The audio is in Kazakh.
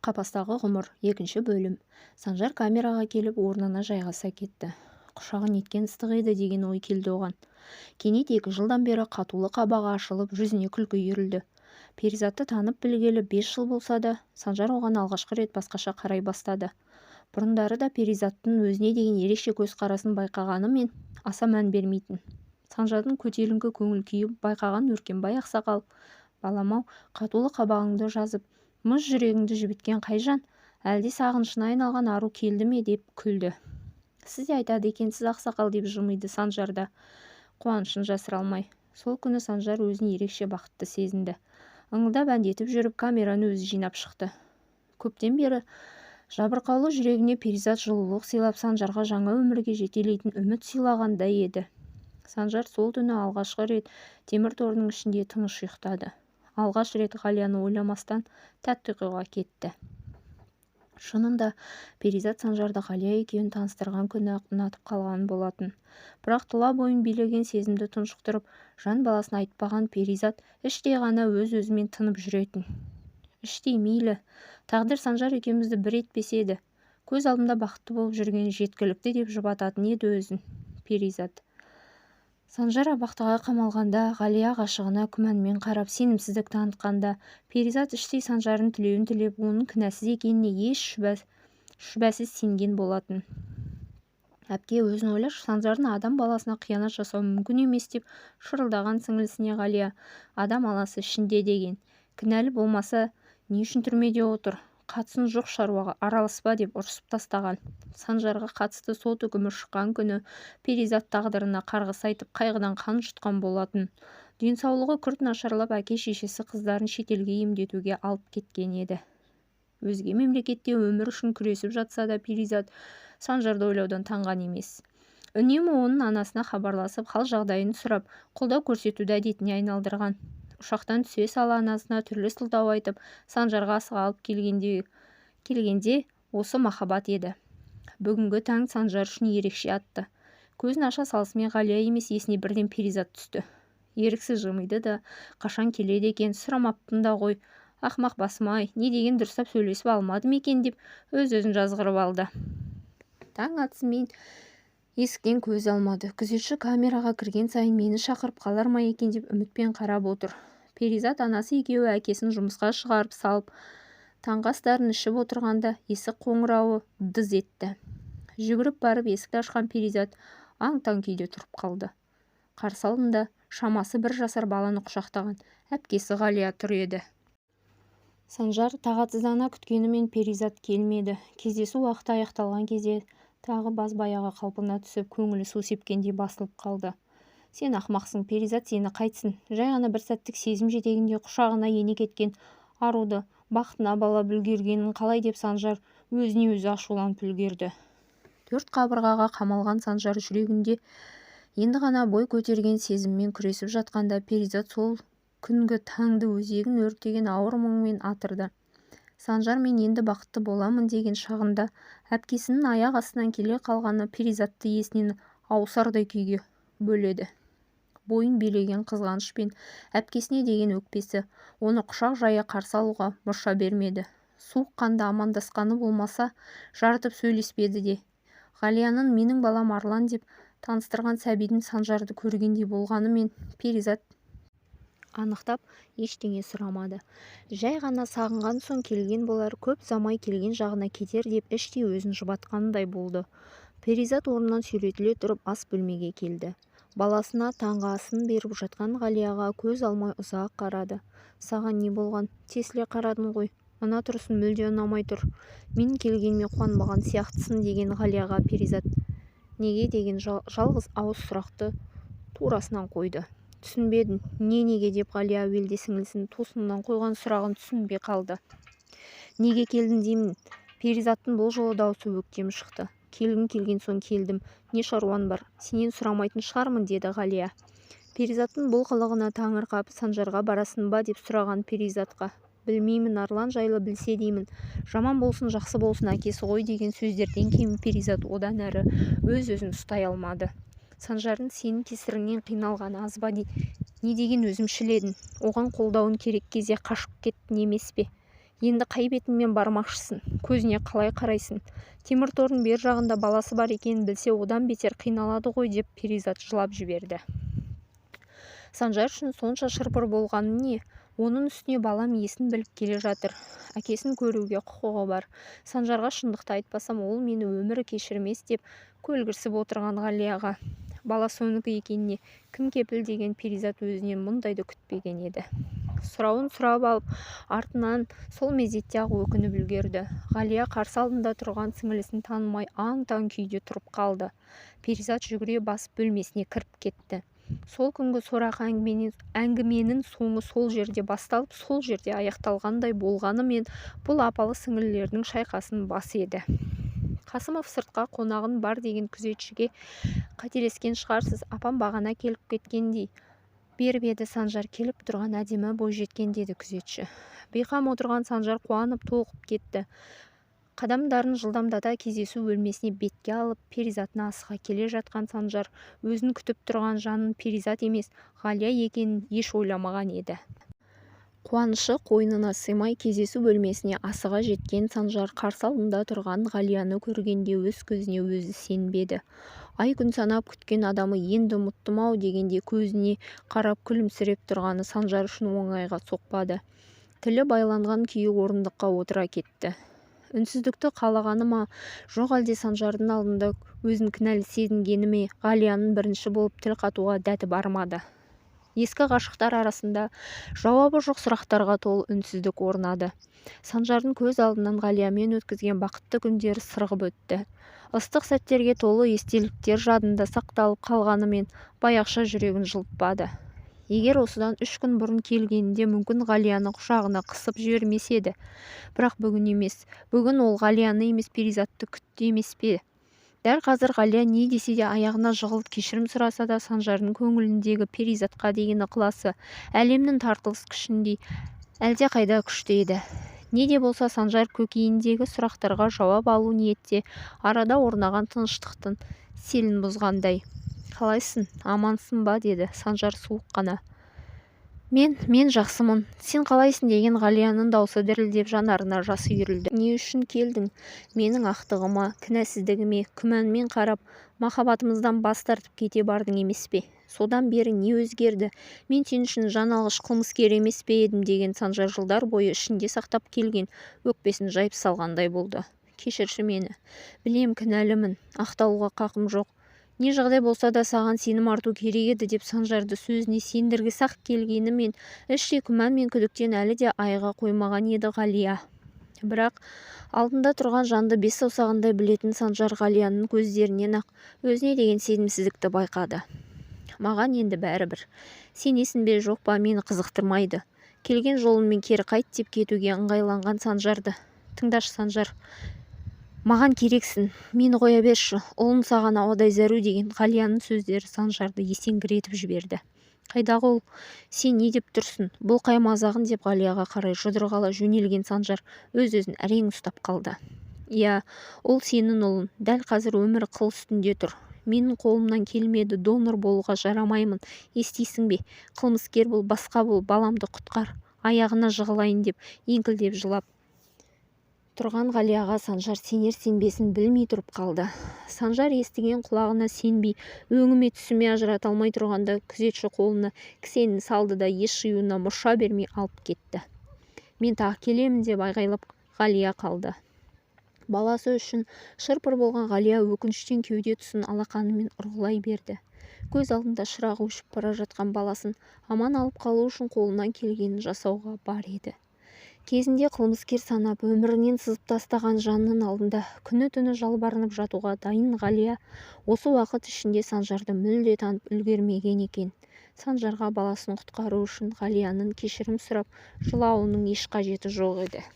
Қапастағы ғұмыр, екінші бөлім. Санжар камераға келіп орнына жайғаса кетті. Құшағы неткен ыстық еді деген ой келді оған. Кенет 2 жылдан бері қатулы қабағы ашылып, жүзіне күлкі үйірілді. Перизатты танып білгелі 5 жыл болса да, Санжар оған алғашқы рет басқаша қарай бастады. Бұрындары да Перизаттың өзіне деген ерекше көзқарасын байқағанымен аса мән бермейтін. Санжардың көтеріңкі көңіл күйі байқаған Өркенбай ақсақал: «Балам-ау, қатулы қабағыңды жазып, мұз жүрегіңді жібіткен қай жан? Әлде сағынышына айналған ару келді ме?» деп күлді. «Сіз де айтады екенсіз ақсақал», деп жымиды Санжар да, қуанышын жасыра алмай. Сол күні Санжар өзін ерекше бақытты сезінді. Ыңылдап әндетіп жүріп, камераны өзі жинап шықты. Көптен бері жабырқаулы жүрегіне Перизат жылулық сыйлап, Санжарға жаңа өмірге жетелейтін үміт сыйлағандай еді. Санжар сол түні алғашқы рет темір торының ішінде тыныш ұйықтады. Алғаш рет Ғалияны ойламастан тәтті ұйқыға кетті. Шынында Перизат Санжарды Ғалия екеуін таныстырған күні ұнатып қалған болатын. Бірақ тұла бойын билеген сезімді тұншықтырып, жан баласына айтпаған Перизат іштей ғана өз-өзімен тынып жүретін. Іштей мейлі, тағдыр Санжар екеумізді бір етпесе еді, көз алдымда бақытты болып жүрген жеткілікті деп жұбататын еді өзін Перизат. Санжар абақтыға қамалғанда, Ғалия ғашығына күмәнмен қарап, сенімсіздік танытқанда, Перизат іштей Санжардың тілеуін тілеп, оның кінәсіз екеніне еш шүбәсіз сенген болатын. Әпке, өзін ойлашы, Санжардың адам баласына қиянат жасау мүмкін емес деп шырылдаған сіңілісіне Ғалия: «Адам аласы ішінде деген. Кінәлі болмаса, не үшін түрмеде отыр? Қатысын жоқ шаруаға араласпа» деп ұрсып тастаған. Санжарға қатысты сот үкімі шыққан күні Перизат тағдырына қарғыс айтып, қайғыдан қан жұтқан болатын. Денсаулығы күрт нашарлап, әке-шешесі қыздарын шетелге емдетуге алып кеткен еді. Өзге мемлекетте өмір үшін күресіп жатса да, Перизат Санжарды ойлаудан танған емес. Үнемі оның анасына хабарласып, хал жағдайын сұрап, қолдау көрсетуді әдетіне айналдырған. Ұшақтан түсе сала анасына түрлі сылтау айтып, Санжарға асыға алып келгенде осы махаббат еді. Бүгінгі таң Санжар үшін ерекше атты. Көзін аша салысымен Ғалия емес, есіне бірден Перизат түсті. Еріксіз жымиды да: «Қашан келеді екен, сұрамаппын да ғой. Ақмақ басым-ай, не деген дұрыстап сөйлесіп алмадым екен» деп өз-өзін жазғырып алды. Таң атысымен есіктен көз алмады. Күзетші камераға кірген сайын мені шақырып қалар ма екен деп үмітпен қарап отыр. Перизат анасы екеуі әкесін жұмысқа шығарып салып, таңғы астарын ішіп отырғанда есік қоңырауы дыз етті. Жүгіріп барып есікті ашқан Перизат аң-таң күйде тұрып қалды. Қарсы алдында шамасы 1 жасар баланы құшақтаған әпкесі Ғалия тұр еді. Санжар тағатсыздана күткенімен Перизат келмеді. Кездесу уақыты аяқталған кезде тағы баз баяғы қалпына түсіп, көңілі су сепкендей басылып қалды. «Сен ақмақсың, Перизат сені қайтсын. Жай ғана бір сәттік сезім жетегінде құшағына ене кеткен аруды бақытына балап үлгергенін қалай» деп Санжар өзіне өзі ашуланып үлгерді. 4 қабырғаға қамалған Санжар жүрегінде енді ғана бой көтерген сезіммен күресіп жатқанда, Перизат сол күнгі таңды өзегін өртеген ауыр мұңмен атырды. Санжар мен енді бақытты боламын деген шағында әпкесінің аяқ астынан келе қалғаны Перизатты есінен ауысардай күйге бөледі. Бойын билеген қызғаныш пен әпкесіне деген өкпесі оны құшақ жая қарсы алуға мұрша бермеді. Суық қанда амандасқаны болмаса, жарытып сөйлеспеді де. Ғалияның «менің балам Арлан» деп таныстырған сәбидің Санжарды көргендей болғанымен Перизат анықтап ештеңе сұрамады. Жай ғана сағынған соң келген болар, көп замай келген жағына кетер деп іштей өзін жұбатқандай болды. Перизат орнынан сүйретіле тұрып ас бөлмеге келді. Баласына таңғы асын беріп жатқан Ғалияға көз алмай ұзақ қарады. «Саған не болған? Тесіле қарадың ғой. Мына тұрысын мүлде ұнамай тұр. Мен келгенме қуанбаған сияқтысың» деген Ғалияға Перизат неге деген жалғыз ауыз сұрақты турасынан қойды. «Түсінбедім, неге» деп Ғалия әуелде сіңілісінің тосыннан қойған сұрағын түсінбей қалды. «Неге келдің деймін?» Перизаттың бұл жолы даусы өктем шықты. «Келгім келген соң келдім. Не шаруан бар? Сенен сұрамайтын шығармын» деді Ғалия. Перизаттың бұл қылығына таңырқап, «Санжарға барасың ба?» деп сұраған Перизатқа: «Білмеймін, Арлан жайлы білсе деймін. Жаман болсын, жақсы болсын, әкесі ғой» деген сөздерден кейін Перизат одан әрі өз-өзін ұстай алмады. «Санжардың сенің кесіріңнен қиналғаны аз ба? Не деген өзімшіл едің? Оған қолдауын керек кезде қашып кеттің емес пе? Енді қай бетіңмен бармақшысың? Көзіне қалай қарайсың? Темір тордың бер жағында баласы бар екенін білсе, одан бетер қиналады ғой деп Перизат жылап жіберді. Санжар үшін сонша шырпыр болғаны не? Оның үстіне балам есін біліп келе жатыр. Әкесін көруге құқығы бар. Санжарға шындықты айтпасам, ол мені өмірі кешірмес деп көлгірсіп отырған Ғалияға. Бала сонікі екеніне кім кепіл деген Перизат өзінен мұндайды күтпеген еді. Сұрауын сұрап алып, артынан сол мезетте-ақ өкініп үлгерді. Ғалия қарсы алдында тұрған сіңілісін танымай аң-таң күйде тұрып қалды. Перизат жүгіре басып бөлмесіне кіріп кетті. Сол күнгі сорақы әңгіменің соңы сол жерде басталып, сол жерде аяқталғандай болғанымен, бұл апалы сіңілілердің шайқасын бас еді. Қасымов сыртқа қонағын бар деген күзетшіге қателескен шығарсыз, апам бағана келіп кеткендей беріп еді. Санжар келіп тұрған әдемі бойжеткен деді күзетші. Бейқам отырған Санжар қуанып толқып кетті. Қадамдарын жылдамдата кездесу бөлмесіне бетке алып, Перизатына асыға келе жатқан Санжар өзін күтіп тұрған жанын Перизат емес, Ғалия екенін еш ойламаған еді. Қуанышы қойнына сыймай кездесу бөлмесіне асыға жеткен Санжар қарсы алдында тұрған Ғалияны көргенде өз көзіне өзі сенбеді. Ай күн санап күткен адамы енді ұмыттым-ау дегенде көзіне қарап күлімсіреп тұрғаны Санжар үшін оңайға соқпады. Тілі байланған күйі орындыққа отыра кетті. Үнсіздікті қалағаны ма, жоқ әлде Санжардың алдында өзін кінәлі сезінгені ме, Ғалияның бірінші болып тіл қатуға дәті бармады. Ескі ғашықтар арасында жауабы жоқ сұрақтарға толы үнсіздік орнады. Санжардың көз алдынан Ғалиямен өткізген бақытты күндері сырғып өтті. Ыстық сәттерге толы естеліктер жадында сақталып қалғанымен, баяқша жүрегін жылытпады. Егер осыдан 3 күн бұрын келгенінде мүмкін Ғалияны құшағына қысып жібермес еді. Бірақ бүгін емес. Бүгін ол Ғалияны емес, Перизатты күтті емес пе? Дәл қазір Ғалия не десе де аяғына жығылып кешірім сұраса да, Санжардың көңіліндегі Перизатқа деген ықыласы әлемнің тартылыс күшіндей әлде қайда күшті еді. Не де болса Санжар көкейіндегі сұрақтарға жауап алу ниетте арада орнаған тыныштықтың селін бұзғандай. Қалайсың, амансың ба деді Санжар суық қана. Мен жақсымын. Сен қалайсың деген Ғалияның даусы дірілдеп жанарына жас үйірілді. Не үшін келдің? Менің ақтығыма, кінәсіздігіме күмәнмен қарап, махаббатымыздан бас тартып кете бардың емес пе? Содан бері не өзгерді? Мен сен үшін жан алғыш қылмыскер емес пе едім деген Санжар жылдар бойы ішінде сақтап келген өкпесін жайып салғандай болды. Кешірші мені. Білем кінәлімін. Ақталуға қақым жоқ. Не жағдай болса да саған сенім арту керек еді деп Санжарды сөзіне сендіргісі-ақ келгенімен, іштей күмән мен күдіктен әлі де айға қоймаған еді Ғалия. Бірақ алдында тұрған жанды бес саусағындай білетін Санжар Ғалияның көздерінен-ақ өзіне деген сенімсіздікті байқады. Маған енді бәрібір. Сенесің бе жоқ па, мені қызықтырмайды. Келген жолыңмен кері қайт деп кетуге ыңғайланған Санжарды. Тыңдашы Санжар. Маған керексің, мені қоя берші, ұлын саған ауадай зәру деген Ғалияның сөздері Санжарды есеңгіретіп жіберді. Қайдағы ол? Сен не деп тұрсың? Бұл қай мазағын деп Ғалияға қарай жұдырғала жөнелген Санжар өз-өзін әрең ұстап қалды. Иә, ол сенің ұлың, дәл қазір өмірі қыл үстінде тұр. Менің қолымнан келмеді, донор болуға жарамаймын, естисің бе? Қылмыскер бол, басқа бол, баламды құтқар, аяғына жығылайын деп еңкілдеп жылап тұрған Ғалияға Санжар сенер-сенбесін білмей тұрып қалды. Санжар естіген құлағына сенбей, өңіме түсіме ажырата алмай тұрғанда күзетші қолына кісенін салды да еш жиюына мұрша бермей алып кетті. Мен тағы келемін деп айғайлап Ғалия қалды. Баласы үшін шырпыр болған Ғалия өкініштен кеуде тұсын алақанымен ұрғылай берді. Көз алдында шырағы өшіп бара жатқан баласын аман алып қалу үшін қолынан келгенін жасауға бар еді. Кезінде қылмыскер санап өмірінен сызып тастаған жанның алдында күні-түні жалбарынып жатуға дайын Ғалия осы уақыт ішінде Санжарды мүлде танып үлгермеген екен. Санжарға баласын құтқару үшін Ғалияның кешірім сұрап жылауының еш қажеті жоқ еді.